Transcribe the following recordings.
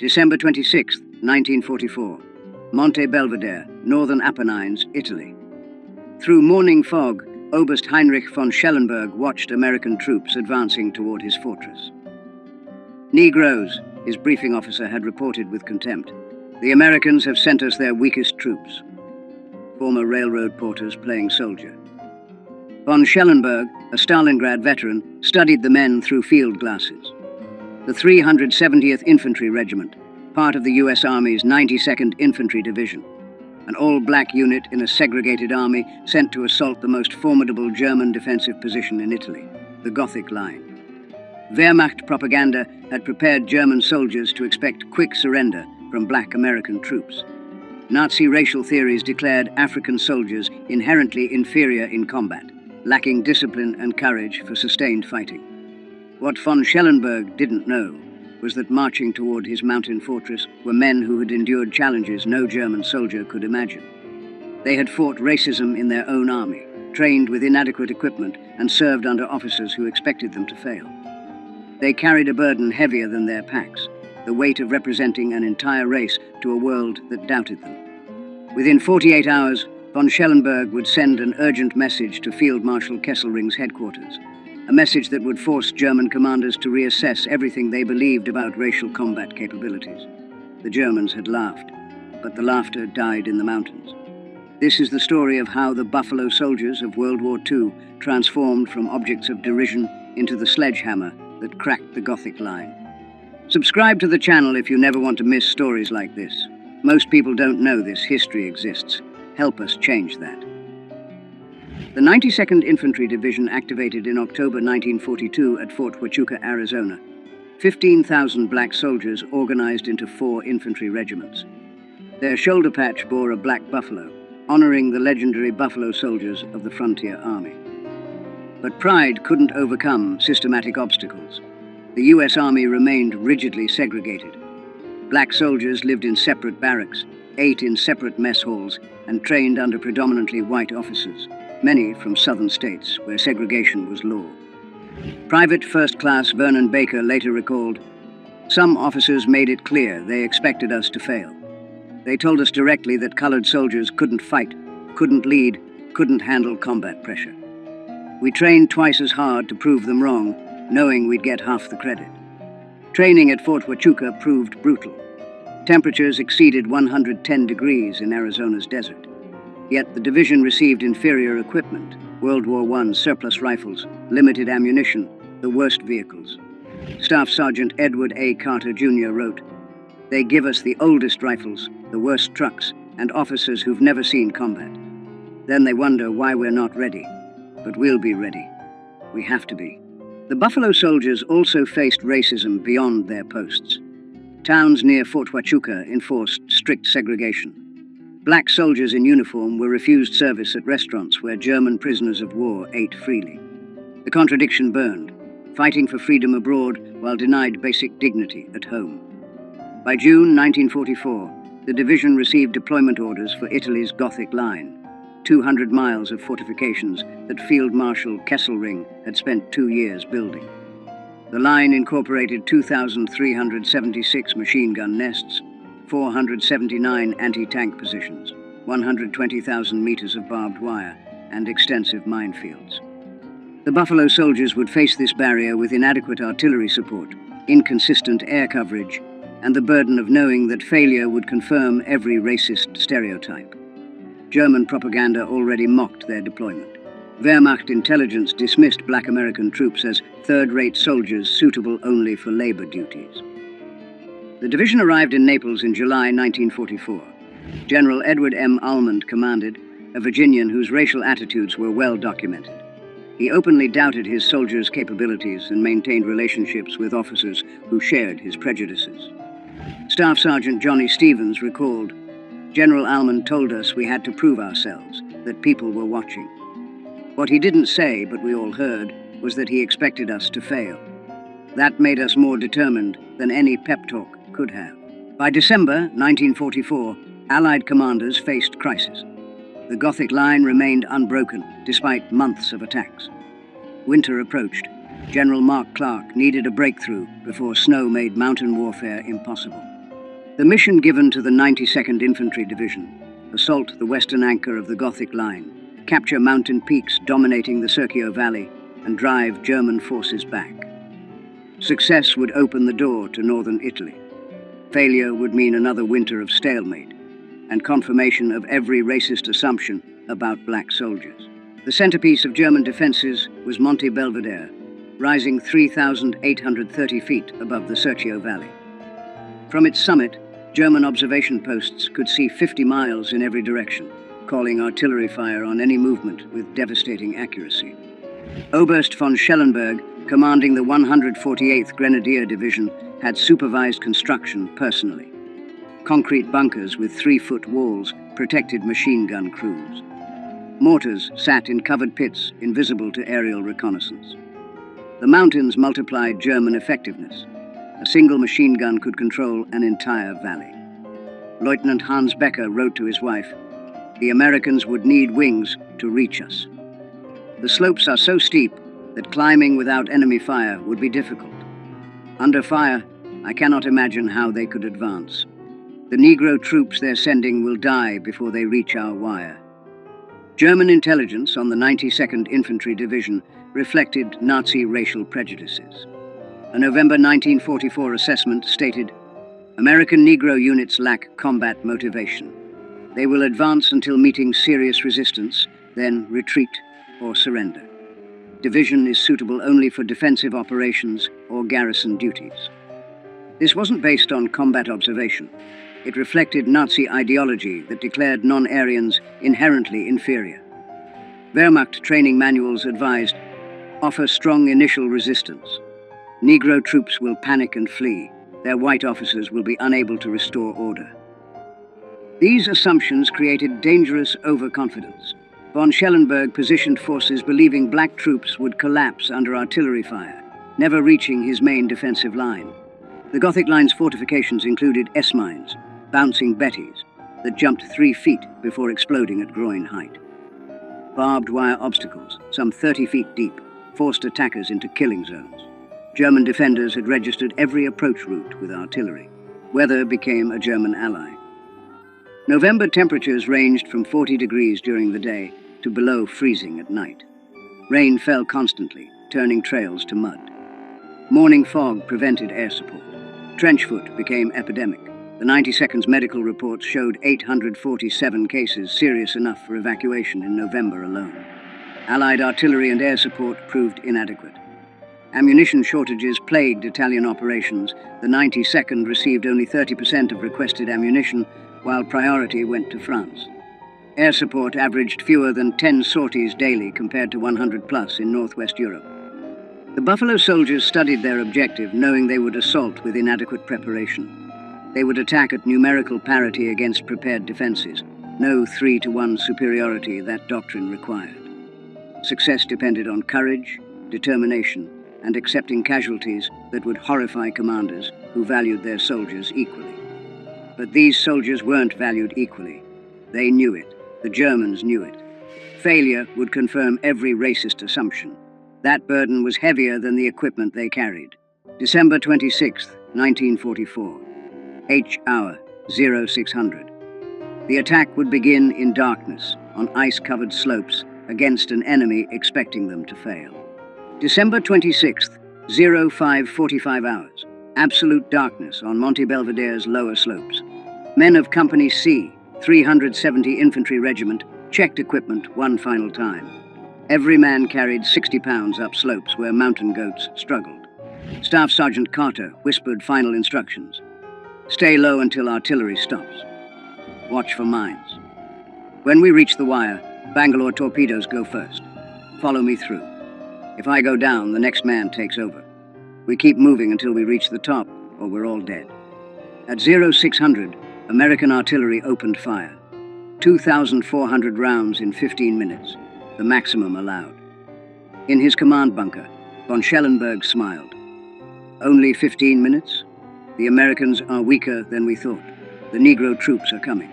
December 26, 1944. Monte Belvedere, Northern Apennines, Italy. Through morning fog, Oberst Heinrich von Schellenberg watched American troops advancing toward his fortress. Negroes, his briefing officer had reported with contempt. The Americans have sent us their weakest troops. Former railroad porters playing soldier. Von Schellenberg, a Stalingrad veteran, studied the men through field glasses. The 370th Infantry Regiment, part of the U.S. Army's 92nd Infantry Division, an all-black unit in a segregated army sent to assault the most formidable German defensive position in Italy, the Gothic Line. Wehrmacht propaganda had prepared German soldiers to expect quick surrender from black American troops. Nazi racial theories declared African soldiers inherently inferior in combat, lacking discipline and courage for sustained fighting. What von Schellenberg didn't know was that marching toward his mountain fortress were men who had endured challenges no German soldier could imagine. They had fought racism in their own army, trained with inadequate equipment, and served under officers who expected them to fail. They carried a burden heavier than their packs, the weight of representing an entire race to a world that doubted them. Within 48 hours, von Schellenberg would send an urgent message to Field Marshal Kesselring's headquarters, a message that would force German commanders to reassess everything they believed about racial combat capabilities. The Germans had laughed, but the laughter died in the mountains. This is the story of how the Buffalo Soldiers of World War II transformed from objects of derision into the sledgehammer that cracked the Gothic Line. Subscribe to the channel if you never want to miss stories like this. Most people don't know this history exists. Help us change that. The 92nd Infantry Division activated in October 1942 at Fort Huachuca, Arizona. 15,000 black soldiers organized into 4 infantry regiments. Their shoulder patch bore a black buffalo, honoring the legendary Buffalo Soldiers of the Frontier Army. But pride couldn't overcome systematic obstacles. The U.S. Army remained rigidly segregated. Black soldiers lived in separate barracks, ate in separate mess halls, and trained under predominantly white officers, many from southern states where segregation was law. Private First Class Vernon Baker later recalled, "Some officers made it clear they expected us to fail. They told us directly that colored soldiers couldn't fight, couldn't lead, couldn't handle combat pressure. We trained twice as hard to prove them wrong, knowing we'd get half the credit." Training at Fort Huachuca proved brutal. Temperatures exceeded 110 degrees in Arizona's desert. Yet the division received inferior equipment, World War I surplus rifles, limited ammunition, the worst vehicles. Staff Sergeant Edward A. Carter Jr. wrote, "They give us the oldest rifles, the worst trucks, and officers who've never seen combat. Then they wonder why we're not ready. But we'll be ready. We have to be." The Buffalo Soldiers also faced racism beyond their posts. Towns near Fort Huachuca enforced strict segregation. Black soldiers in uniform were refused service at restaurants where German prisoners of war ate freely. The contradiction burned, fighting for freedom abroad while denied basic dignity at home. By June 1944, the division received deployment orders for Italy's Gothic Line, 200 miles of fortifications that Field Marshal Kesselring had spent 2 years building. The line incorporated 2,376 machine gun nests, 479 anti-tank positions, 120,000 meters of barbed wire, and extensive minefields. The Buffalo Soldiers would face this barrier with inadequate artillery support, inconsistent air coverage, and the burden of knowing that failure would confirm every racist stereotype. German propaganda already mocked their deployment. Wehrmacht intelligence dismissed black American troops as third-rate soldiers suitable only for labor duties. The division arrived in Naples in July 1944. General Edward M. Almond commanded, a Virginian whose racial attitudes were well documented. He openly doubted his soldiers' capabilities and maintained relationships with officers who shared his prejudices. Staff Sergeant Johnny Stevens recalled, "General Almond told us we had to prove ourselves, that people were watching. What he didn't say, but we all heard, was that he expected us to fail. That made us more determined than any pep talk could have." By December 1944, Allied commanders faced crisis. The Gothic Line remained unbroken despite months of attacks. Winter approached. General Mark Clark needed a breakthrough before snow made mountain warfare impossible. The mission given to the 92nd Infantry Division: assault the western anchor of the Gothic Line, capture mountain peaks dominating the Serchio Valley, and drive German forces back. Success would open the door to northern Italy. Failure would mean another winter of stalemate and confirmation of every racist assumption about black soldiers. The centerpiece of German defenses was Monte Belvedere, rising 3,830 feet above the Serchio Valley. From its summit, German observation posts could see 50 miles in every direction, calling artillery fire on any movement with devastating accuracy. Oberst von Schellenberg, commanding the 148th Grenadier Division, had supervised construction personally. Concrete bunkers with 3-foot walls protected machine gun crews. Mortars sat in covered pits, invisible to aerial reconnaissance. The mountains multiplied German effectiveness. A single machine gun could control an entire valley. Lieutenant Hans Becker wrote to his wife, "The Americans would need wings to reach us. The slopes are so steep that climbing without enemy fire would be difficult. Under fire, I cannot imagine how they could advance. The Negro troops they're sending will die before they reach our wire." German intelligence on the 92nd Infantry Division reflected Nazi racial prejudices. A November 1944 assessment stated, "American Negro units lack combat motivation. They will advance until meeting serious resistance, then retreat or surrender. Division is suitable only for defensive operations or garrison duties." This wasn't based on combat observation. It reflected Nazi ideology that declared non-Aryans inherently inferior. Wehrmacht training manuals advised, "Offer strong initial resistance. Negro troops will panic and flee. Their white officers will be unable to restore order." These assumptions created dangerous overconfidence. Von Schellenberg positioned forces believing black troops would collapse under artillery fire, never reaching his main defensive line. The Gothic Line's fortifications included S-mines, bouncing Bettys, that jumped 3 feet before exploding at groin height. Barbed wire obstacles, some 30 feet deep, forced attackers into killing zones. German defenders had registered every approach route with artillery. Weather became a German ally. November temperatures ranged from 40 degrees during the day to below freezing at night. Rain fell constantly, turning trails to mud. Morning fog prevented air support. Trench foot became epidemic. The 92nd's medical reports showed 847 cases serious enough for evacuation in November alone. Allied artillery and air support proved inadequate. Ammunition shortages plagued Italian operations. The 92nd received only 30% of requested ammunition, while priority went to France. Air support averaged fewer than 10 sorties daily compared to 100 plus in Northwest Europe. The Buffalo soldiers studied their objective, knowing they would assault with inadequate preparation. They would attack at numerical parity against prepared defenses. No 3-to-1 superiority that doctrine required. Success depended on courage, determination, and accepting casualties that would horrify commanders who valued their soldiers equally. But these soldiers weren't valued equally. They knew it. The Germans knew it. Failure would confirm every racist assumption. That burden was heavier than the equipment they carried. December 26, 1944. H hour, 0600. The attack would begin in darkness, on ice-covered slopes, against an enemy expecting them to fail. December 26th, 05:45 hours. Absolute darkness on Monte Belvedere's lower slopes. Men of Company C, 370 Infantry Regiment, checked equipment one final time. Every man carried 60 pounds up slopes where mountain goats struggled. Staff Sergeant Carter whispered final instructions. "Stay low until artillery stops. Watch for mines. When we reach the wire, Bangalore torpedoes go first. Follow me through. If I go down, the next man takes over. We keep moving until we reach the top, or we're all dead." At 0600, American artillery opened fire. 2,400 rounds in 15 minutes, the maximum allowed. In his command bunker, von Schellenberg smiled. "Only 15 minutes? The Americans are weaker than we thought. The Negro troops are coming."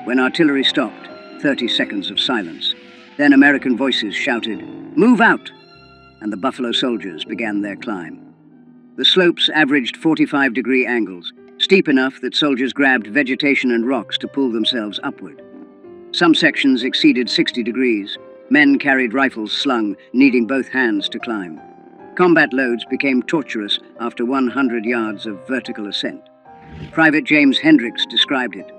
When artillery stopped, 30 seconds of silence. Then American voices shouted, "Move out!" And the Buffalo soldiers began their climb. The slopes averaged 45-degree angles, steep enough that soldiers grabbed vegetation and rocks to pull themselves upward. Some sections exceeded 60 degrees. Men carried rifles slung, needing both hands to climb. Combat loads became torturous after 100 yards of vertical ascent. Private James Hendricks described it.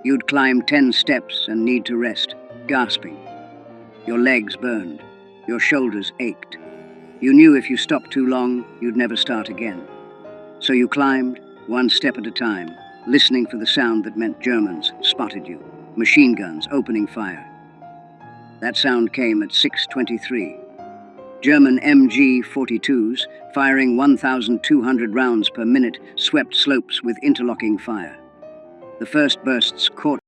You'd climb 10 steps and need to rest, gasping. Your legs burned. Your shoulders ached. You knew if you stopped too long, you'd never start again. So you climbed, one step at a time, listening for the sound that meant Germans spotted you, machine guns opening fire. That sound came at 6:23. German MG-42s, firing 1,200 rounds per minute, swept slopes with interlocking fire. The first bursts caught